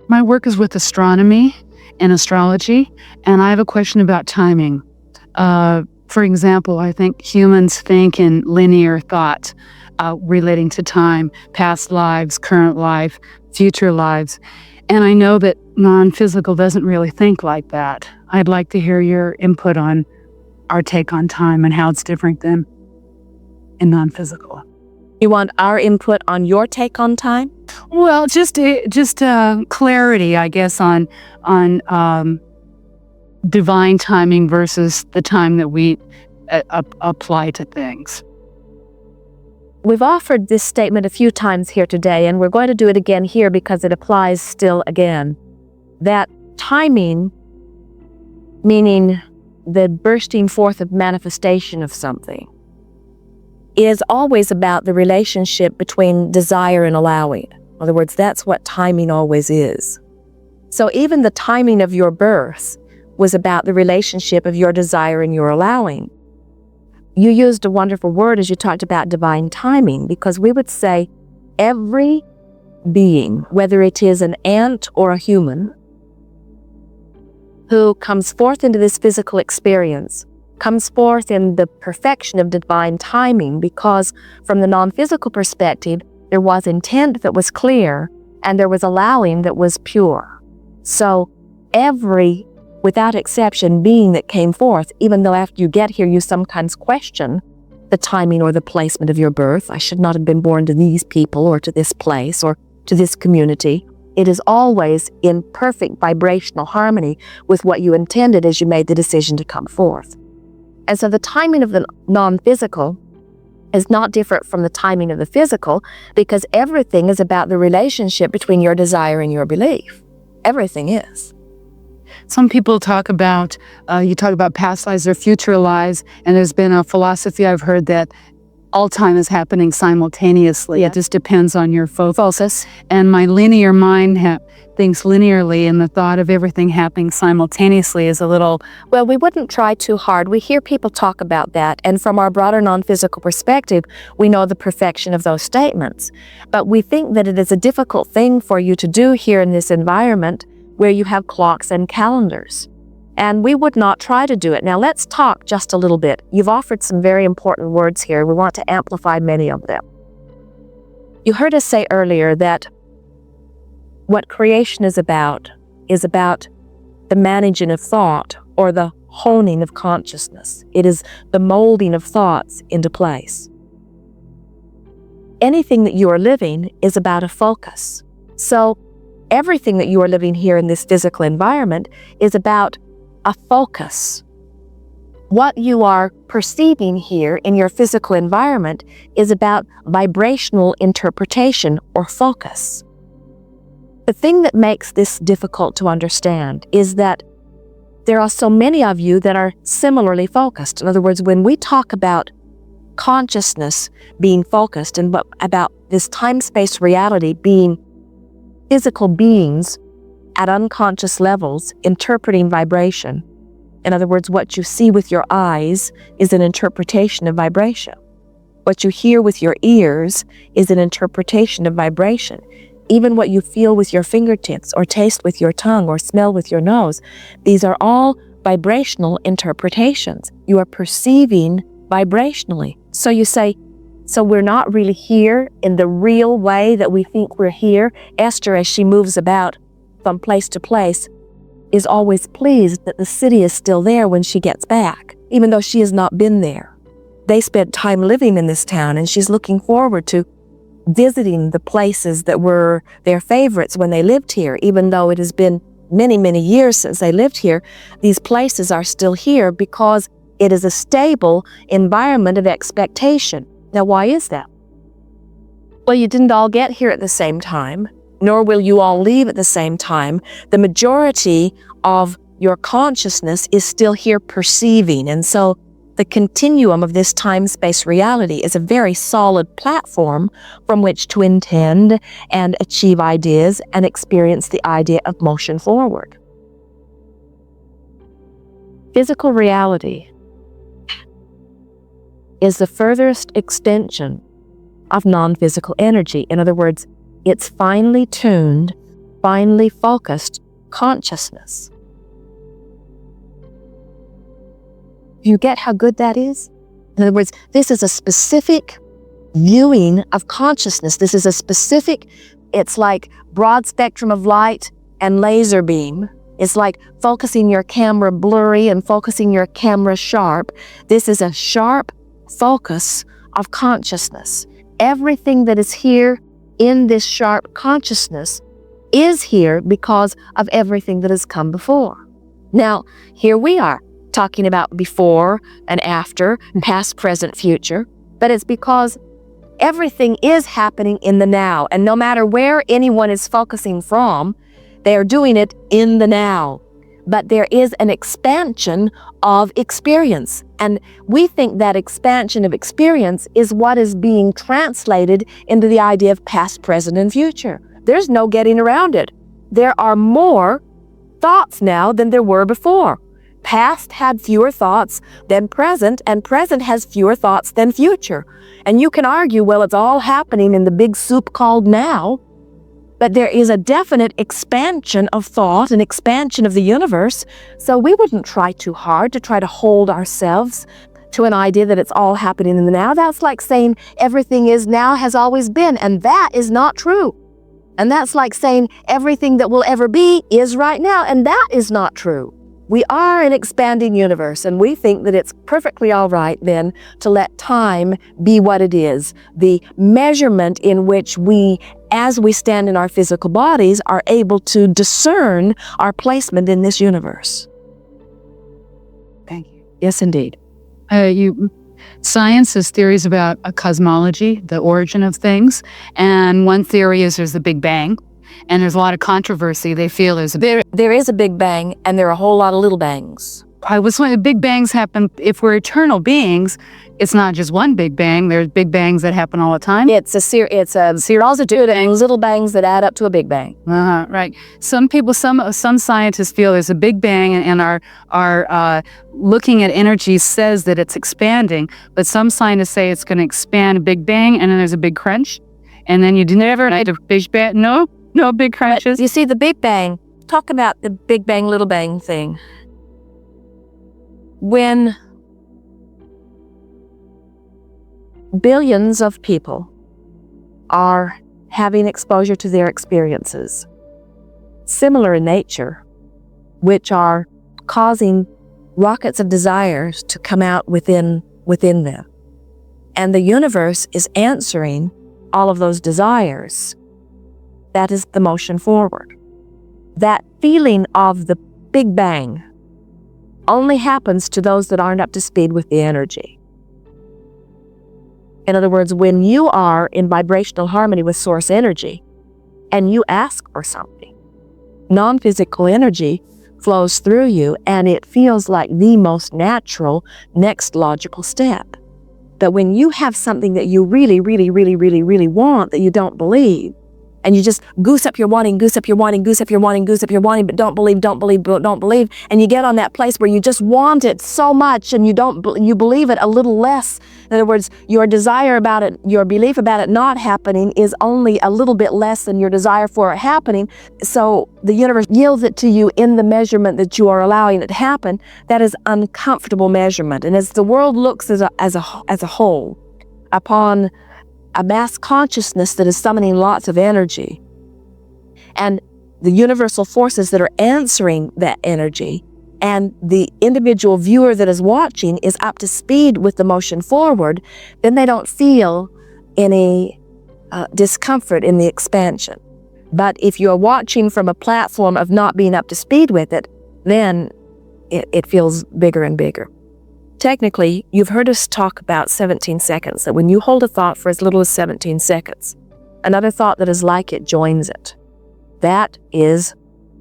My work is with astronomy and astrology, and I have a question about timing. For example, I think humans think in linear thought relating to time, past lives, current life, future lives. And I know that non-physical doesn't really think like that. I'd like to hear your input on our take on time and how it's different than in non-physical. You want our input on your take on time? Well, just clarity, I guess, on divine timing versus the time that we apply to things. We've offered this statement a few times here today, and we're going to do it again here because it applies still again. That timing, meaning the bursting forth of manifestation of something, is always about the relationship between desire and allowing. In other words, that's what timing always is. So even the timing of your birth was about the relationship of your desire and your allowing. You used a wonderful word as you talked about divine timing, because we would say every being, whether it is an ant or a human, who comes forth into this physical experience, comes forth in the perfection of divine timing, because from the non-physical perspective, there was intent that was clear and there was allowing that was pure. So every, without exception, being that came forth, even though after you get here you sometimes question the timing or the placement of your birth, I should not have been born to these people or to this place or to this community, it is always in perfect vibrational harmony with what you intended as you made the decision to come forth. And so the timing of the non-physical is not different from the timing of the physical, because everything is about the relationship between your desire and your belief. Everything is. Some people talk about, you talk about past lives or future lives, and there's been a philosophy I've heard that all time is happening simultaneously. Yeah. It just depends on your focus. And my linear mind thinks linearly, and the thought of everything happening simultaneously is a little... Well, we wouldn't try too hard. We hear people talk about that, and from our broader non-physical perspective, we know the perfection of those statements. But we think that it is a difficult thing for you to do here in this environment where you have clocks and calendars. And we would not try to do it. Now let's talk just a little bit. You've offered some very important words here. We want to amplify many of them. You heard us say earlier that what creation is about the managing of thought or the honing of consciousness. It is the molding of thoughts into place. Anything that you are living is about a focus. So everything that you are living here in this physical environment is about a focus. What you are perceiving here in your physical environment is about vibrational interpretation or focus. The thing that makes this difficult to understand is that there are so many of you that are similarly focused. In other words, when we talk about consciousness being focused and about this time-space reality being physical beings at unconscious levels interpreting vibration. In other words, what you see with your eyes is an interpretation of vibration. What you hear with your ears is an interpretation of vibration. Even what you feel with your fingertips or taste with your tongue or smell with your nose, these are all vibrational interpretations. You are perceiving vibrationally. So you say, so we're not really here in the real way that we think we're here. Esther, as she moves about from place to place, is always pleased that the city is still there when she gets back, even though she has not been there. They spent time living in this town, and she's looking forward to visiting the places that were their favorites when they lived here. Even though it has been many, many years since they lived here, these places are still here because it is a stable environment of expectation. Now, why is that? Well, you didn't all get here at the same time, nor will you all leave at the same time. The majority of your consciousness is still here perceiving, and so the continuum of this time-space reality is a very solid platform from which to intend and achieve ideas and experience the idea of motion forward. Physical reality is the furthest extension of non-physical energy. In other words, it's finely tuned finely focused consciousness. You get how good that is? In other words, this is a specific viewing of consciousness. This is a specific, it's like broad spectrum of light and laser beam. It's like focusing your camera blurry and focusing your camera sharp. This is a sharp focus of consciousness. Everything that is here in this sharp consciousness is here because of everything that has come before. Now, here we are talking about before and after, past, present, future, but it's because everything is happening in the now. And no matter where anyone is focusing from, they are doing it in the now. But there is an expansion of experience. And we think that expansion of experience is what is being translated into the idea of past, present, and future. There's no getting around it. There are more thoughts now than there were before. Past had fewer thoughts than present, and present has fewer thoughts than future. And you can argue, well, it's all happening in the big soup called now, but there is a definite expansion of thought, an expansion of the universe, so we wouldn't try too hard to try to hold ourselves to an idea that it's all happening in the now. That's like saying everything is now has always been, and that is not true. And that's like saying everything that will ever be is right now, and that is not true. We are an expanding universe, and we think that it's perfectly all right then to let time be what it is, the measurement in which we, as we stand in our physical bodies, are able to discern our placement in this universe. Thank you. Yes, indeed. Science has theories about a cosmology, the origin of things, and one theory is there's the Big Bang. And there's a lot of controversy. They feel there is a Big Bang, and there are a whole lot of little bangs. I was wondering, Big Bangs happen, if we're eternal beings, it's not just one Big Bang. There's Big Bangs that happen all the time. It's a multitude of little bangs that add up to a Big Bang. Right. Some scientists feel there's a Big Bang, and our looking at energy says that it's expanding. But some scientists say it's going to expand a Big Bang, and then there's a big crunch, and then you never need a Big Bang. No big crunches. But you see, the Big Bang, talk about the Big Bang, Little Bang thing. When billions of people are having exposure to their experiences, similar in nature, which are causing rockets of desires to come out within them, and the universe is answering all of those desires, that is the motion forward. That feeling of the Big Bang only happens to those that aren't up to speed with the energy. In other words, when you are in vibrational harmony with source energy and you ask for something, non-physical energy flows through you, and it feels like the most natural next logical step. But when you have something that you really, really, really, really, really want that you don't believe, and you just goose up your wanting, goose up your wanting, goose up your wanting, goose up your wanting, but don't believe, and you get on that place where you just want it so much, and you believe it a little less. In other words, your desire about it, your belief about it not happening is only a little bit less than your desire for it happening. So the universe yields it to you in the measurement that you are allowing it to happen. That is uncomfortable measurement. And as the world looks as a whole upon a mass consciousness that is summoning lots of energy, and the universal forces that are answering that energy, and the individual viewer that is watching is up to speed with the motion forward, then they don't feel any discomfort in the expansion. But if you're watching from a platform of not being up to speed with it, then it feels bigger and bigger. Technically, you've heard us talk about 17 seconds, that when you hold a thought for as little as 17 seconds, another thought that is like it joins it. That is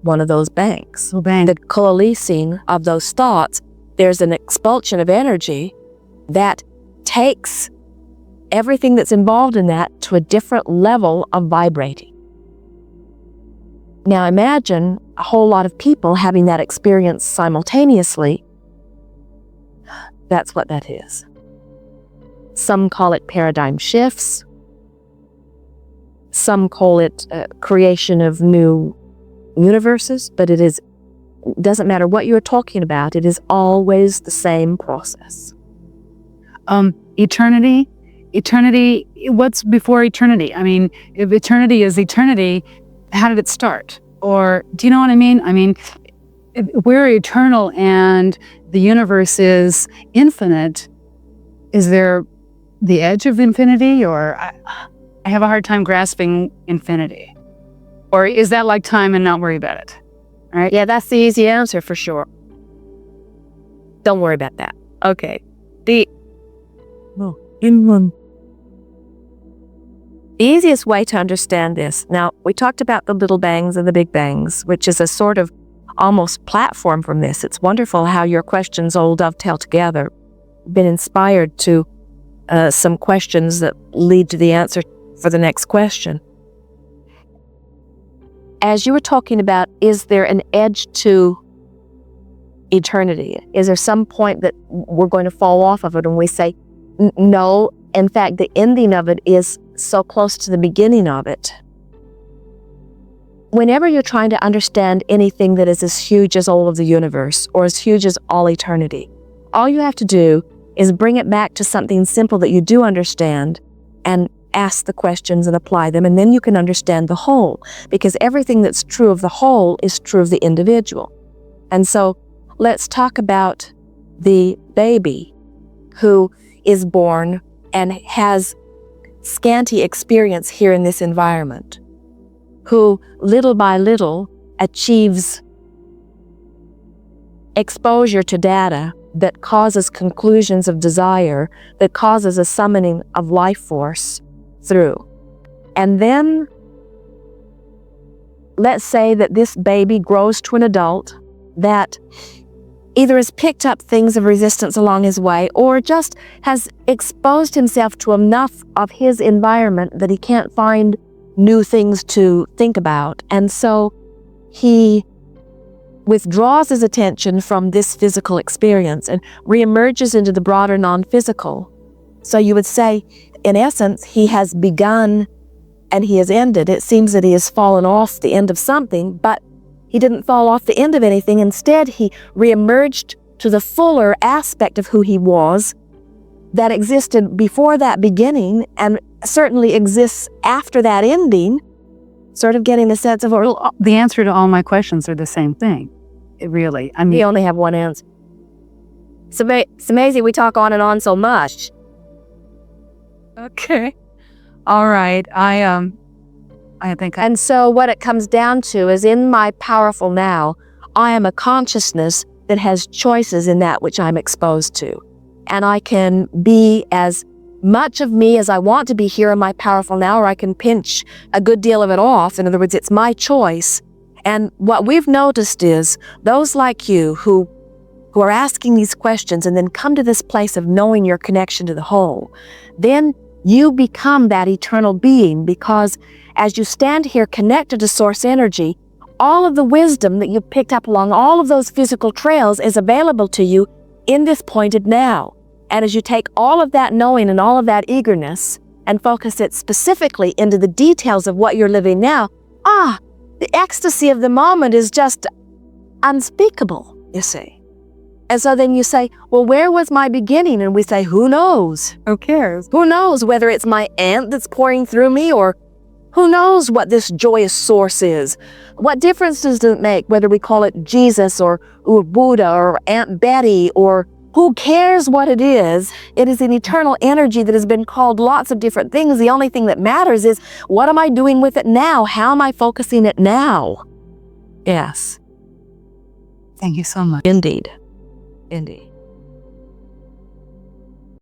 one of those bangs. The coalescing of those thoughts, there's an expulsion of energy that takes everything that's involved in that to a different level of vibrating. Now imagine a whole lot of people having that experience simultaneously. That's what that is. Some call it paradigm shifts. Some call it creation of new universes, but doesn't matter what you're talking about, it is always the same process. Eternity, what's before eternity? I mean, if eternity is eternity, how did it start? Or do you know what I mean? I mean, if we're eternal and the universe is infinite, is there the edge of infinity? Or I have a hard time grasping infinity. Or is that like time and not worry about it? Right? Yeah, that's the easy answer for sure. Don't worry about that. Okay. The easiest way to understand this, now we talked about the little bangs and the big bangs, which is a sort of almost platform from this. It's wonderful how your questions all dovetail together. Been inspired to some questions that lead to the answer for the next question. As you were talking about, is there an edge to eternity? Is there some point that we're going to fall off of it and we say, no, in fact, the ending of it is so close to the beginning of it? Whenever you're trying to understand anything that is as huge as all of the universe or as huge as all eternity, all you have to do is bring it back to something simple that you do understand and ask the questions and apply them, and then you can understand the whole, because everything that's true of the whole is true of the individual. And so let's talk about the baby who is born and has scanty experience here in this environment, who little by little achieves exposure to data that causes conclusions of desire, that causes a summoning of life force through. And then let's say that this baby grows to an adult that either has picked up things of resistance along his way or just has exposed himself to enough of his environment that he can't find new things to think about. And so he withdraws his attention from this physical experience and reemerges into the broader non-physical. So you would say, in essence, he has begun and he has ended. It seems that he has fallen off the end of something, but he didn't fall off the end of anything. Instead, he reemerged to the fuller aspect of who he was that existed before that beginning and certainly exists after that ending, sort of getting the sense of, well, the answer to all my questions are the same thing. It really, I mean, you only have one answer. So Maisie, we talk on and on so much. Okay. All right. I think And so what it comes down to is, in my powerful now, I am a consciousness that has choices in that which I'm exposed to. And I can be as much of me as I want to be here in my powerful now, or I can pinch a good deal of it off. In other words, it's my choice. And what we've noticed is those like you who are asking these questions and then come to this place of knowing your connection to the whole, then you become that eternal being, because as you stand here connected to source energy, all of the wisdom that you picked up along all of those physical trails is available to you in this pointed now. And as you take all of that knowing and all of that eagerness and focus it specifically into the details of what you're living now, the ecstasy of the moment is just unspeakable, you see. And so then you say, well, where was my beginning? And we say, who knows? who cares? Who knows whether it's my aunt that's pouring through me, or who knows what this joyous source is? What difference does it make whether we call it Jesus or Buddha or Aunt Betty, or who cares what it is? It is an eternal energy that has been called lots of different things. The only thing that matters is, what am I doing with it now? How am I focusing it now? Yes. Thank you so much. Indeed. Indeed.